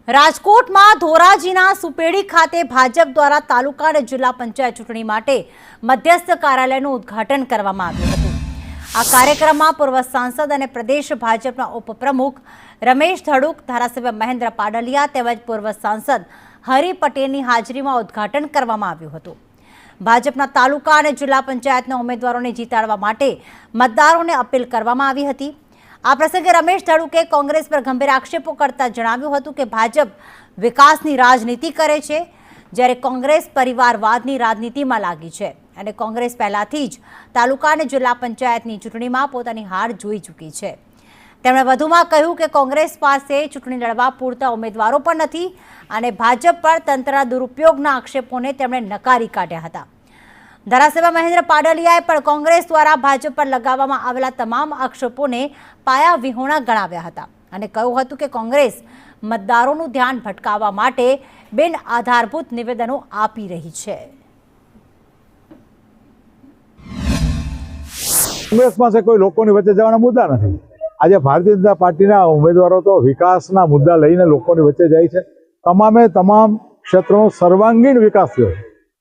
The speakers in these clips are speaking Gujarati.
રાજકોટમાં ધોરાજીના સુપેડી ખાતે ભાજપ દ્વારા તાલુકા અને જિલ્લા પંચાયત ચૂંટણી માટે મધ્યસ્થ કાર્યાલયનું ઉદ્ઘાટન કરવામાં આવ્યું હતું। આ કાર્યક્રમમાં પૂર્વ સાંસદ અને પ્રદેશ ભાજપના ઉપપ્રમુખ રમેશ ધડુક, ધારાસભ્ય મહેન્દ્ર પાડલિયા તેમજ પૂર્વ સાંસદ હરિ પટેલની હાજરીમાં ઉદ્ઘાટન કરવામાં આવ્યું હતું। ભાજપના તાલુકા અને જિલ્લા પંચાયતના ઉમેદવારોને જીતાડવા માટે મતદારોને અપીલ કરવામાં આવી હતી। આ પ્રસંગે રમેશ ધડુકે કોંગ્રેસ પર ગંભીર આક્ષેપો કરતા જણાવ્યું હતું કે ભાજપ વિકાસની રાજનીતિ કરે છે, જ્યારે કોંગ્રેસ પરિવારવાદની રાજનીતિમાં લાગી છે અને કોંગ્રેસ પહેલાથી જ તાલુકા અને જિલ્લા પંચાયતની ચૂંટણીમાં પોતાની હાર જોઈ ચૂકી છે। તેમણે વધુમાં કહ્યું કે કોંગ્રેસ પાસે ચૂંટણી લડવા પૂરતા ઉમેદવારો પણ નથી અને ભાજપ પર તંત્રના દુરુપયોગના આક્ષેપોને તેમણે નકારી કાઢ્યા હતા। ધારાસભ્ય મહેન્દ્ર પાડલિયાએ પણ કોંગ્રેસ દ્વારા ભાજપ પર લગાવવામાં આવેલા તમામ આક્ષેપોને પાયા વિહોણા ગણાવ્યા હતા અને કહ્યું હતું કે કોંગ્રેસ મતદારોનું ધ્યાન ભટકાવવા માટે બિન આધારભૂત નિવેદનો આપી રહી છે। કોંગ્રેસ પાસે કોઈ લોકોની વચ્ચે જવાના મુદ્દા નથી। આજે ભારતીય જનતા પાર્ટીના ઉમેદવારો તો વિકાસના મુદ્દા લઈને લોકોની વચ્ચે જાય છે। તમામે તમામ ક્ષેત્રોનો સર્વાંગીણ વિકાસ થયો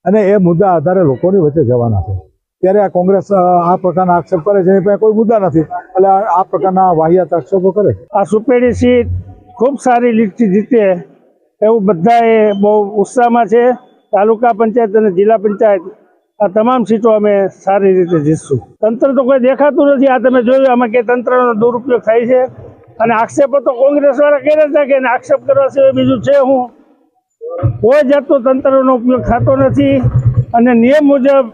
અને એ મુદ્દા આધારે લોકોની વચ્ચે જવાના છે। ત્યારે આ કોંગ્રેસ આ પ્રકારના આક્ષેપ કરે છે, એની પાસે કોઈ મુદ્દા નથી એટલે આ પ્રકારના વાહિયાત આક્ષેપો કરે। આ સુપેડી સીટ ખૂબ સારી લીડથી જીતે એવું બધાએ બહુ ઉત્સાહમાં છે। તાલુકા પંચાયત અને જિલ્લા પંચાયત આ તમામ સીટો અમે સારી રીતે જીતશું। તંત્ર તો કોઈ દેખાતું નથી। આ તમે જોયું આમાં કે તંત્રનો દુરુપયોગ થાય છે અને આક્ષેપો તો કોંગ્રેસ વાળા કરે છે કે આક્ષેપ કરવા સિવાય બીજું છે હું? કોઈ જાતનો તંત્રનો ઉપયોગ થતો નથી અને નિયમ મુજબ